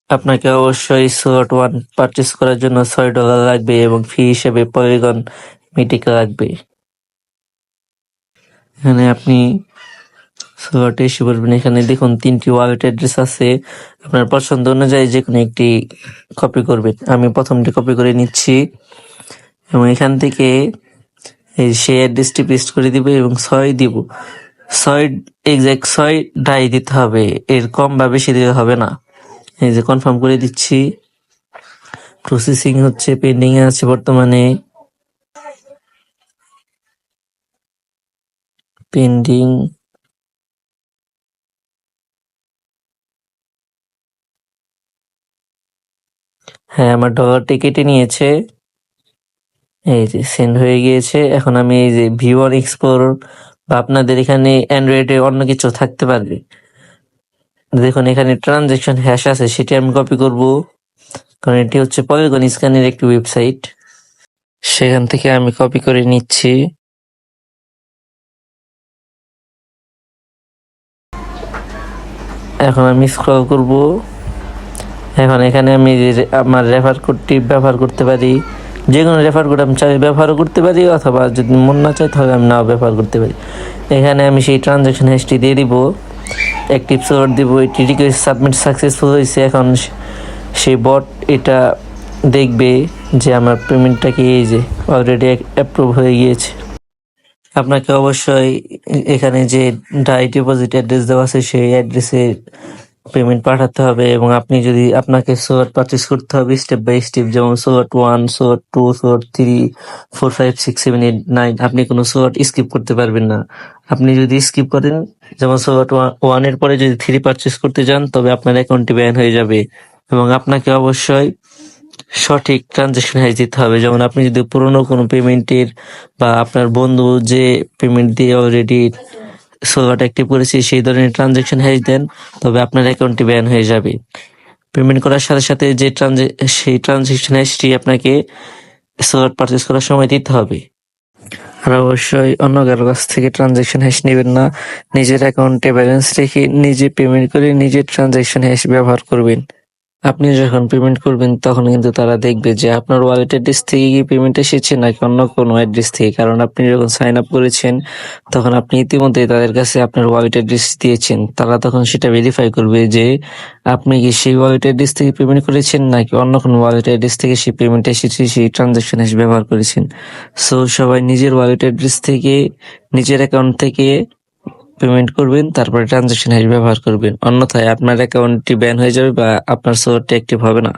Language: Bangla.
আপনাকে অবশ্যই SWOT 1 পারচেজ করার জন্য $6 লাগবে এবং ফি হিসেবে Polygon Mythic লাগবে। এখানে আপনি SWOT এসে বলবেন, এখানে দেখুন 3টি ওয়ালেট অ্যাড্রেস আছে। আপনার পছন্দ অনুযায়ী যেকোনো একটি কপি করবেন। আমি প্রথমটি কপি করে নিচ্ছি এবং এখান থেকে সেই অ্যাড্রেসটি পেস্ট করে দিব এবং 6 দিব। 6 এক্সাক্ট 6 ডাই দিতে হবে, এর কম বা বেশি দিতে হবে না। এই যে কনফার্ম করে দিচ্ছি। প্রসেসিং হচ্ছে, পেন্ডিং এ আছে বর্তমানে। পেন্ডিং। হ্যাঁ, আমার ডলারটি কেটে নিয়েছে। এই যে সেন্ড হয়ে গিয়েছে। এখন আমি এই যে V1 এক্সপ্লোর বা আপনাদের এখানে অ্যান্ড্রয়েডে অন্য কিছু থাকতে পারবে। দেখুন এখানে ট্রানজেকশন হ্যাশ আছে, সেটি আমি কপি করব, কারণ এটি হচ্ছে পলিগন স্ক্যানের একটি ওয়েবসাইট। সেখান থেকে আমি কপি করে নিচ্ছি। এখন আমি স্ক্রল করব। এখন এখানে আমি আমার রেফার কোডটি ব্যবহার করতে পারি। যে কোনো রেফার কোড আমি চাই ব্যবহারও করতে পারি, অথবা যদি মন না চাই তাহলে আমি নাও ব্যবহার করতে পারি। এখানে আমি সেই ট্রানজ্যাকশন হ্যাশটি দিয়ে দিব, অ্যাক্টিভ সোর্স দিব। এটি রিকোয়েস্ট সাবমিট সাকসেসফুল হয়েছে। এখন সেই বট এটা দেখবে যে আমার পেমেন্টটা কি এই যে অলরেডি অ্যাপ্রুভ হয়ে গিয়েছে। আপনাকে অবশ্যই এখানে যে ডাই ডিপোজিট অ্যাড্রেস দেওয়া আছে সেই অ্যাড্রেসে পেমেন্ট পাঠাতে হবে, এবং আপনি যদি আপনাকে SWOT পারচেজ করতে হবে স্টেপ বাই স্টেপ, যেমন SWOT 1, SWOT 2, SWOT 3, 4, 5, 6, 7, 8, 9। আপনি কোনো SWOT স্কিপ করতে পারবেন না। আপনি যদি স্কিপ করেন, যেমন SWOT 1 এর পরে যদি 3 পারচেজ করতে যান, তবে আপনার অ্যাকাউন্টটি ব্যান হয়ে যাবে এবং আপনাকে অবশ্যই সঠিক ট্রানজেকশন হ্যাশ দিতে হবে। যেমন আপনি যদি পুরনো কোনো পেমেন্টের বা আপনার বন্ধু যে পেমেন্ট দিয়ে অলরেডি SWOT অ্যাক্টিভ করেছে সেই ধরনের ট্রানজেকশন হ্যাশ দেন, তবে আপনার অ্যাকাউন্টটি ব্যান হয়ে যাবে। পেমেন্ট করার সাথে সাথে যে সেই ট্রানজেকশন হ্যাশটি আপনাকে SWOT পারচেজ করার সময় দিতে হবে। আর অবশ্যই অন্য কারো কাছ থেকে ট্রানজেকশন হ্যাশ নেবেন না। নিজের অ্যাকাউন্টে ব্যালেন্স রেখে নিজে পেমেন্ট করে নিজের ট্রানজেকশন হ্যাশ ব্যবহার করবেন। আপনি যখন পেমেন্ট করবেন তখন কিন্তু তারা দেখবে যে আপনার ওয়ালেট অ্যাড্রেস থেকে কি পেমেন্ট এসেছে নাকি অন্য কোনো অ্যাড্রেস থেকে। কারণ আপনি যখন সাইন আপ করেছেন তখন আপনি ইতিমধ্যে তাদের কাছে আপনার ওয়ালেট অ্যাড্রেস দিয়েছেন। তারা তখন সেটা ভেরিফাই করবে যে আপনি কি সেই ওয়ালেট অ্যাড্রেস থেকে পেমেন্ট করেছেন নাকি অন্য কোনো ওয়ালেট অ্যাড্রেস থেকে সেই পেমেন্ট এসেছে, সেই ট্রানজাকশন হ্যাশ ব্যবহার করেছেন। সো সবাই নিজের ওয়ালেট অ্যাড্রেস থেকে, নিজের অ্যাকাউন্ট থেকে পেমেন্ট করবেন, তারপরে ট্রানজাকশন হ্যাশ ব্যবহার করবেন। অন্যথায় আপনার অ্যাকাউন্টটি ব্যান হয়ে যাবে বা আপনার SWOT অ্যাক্টিভ হবে না।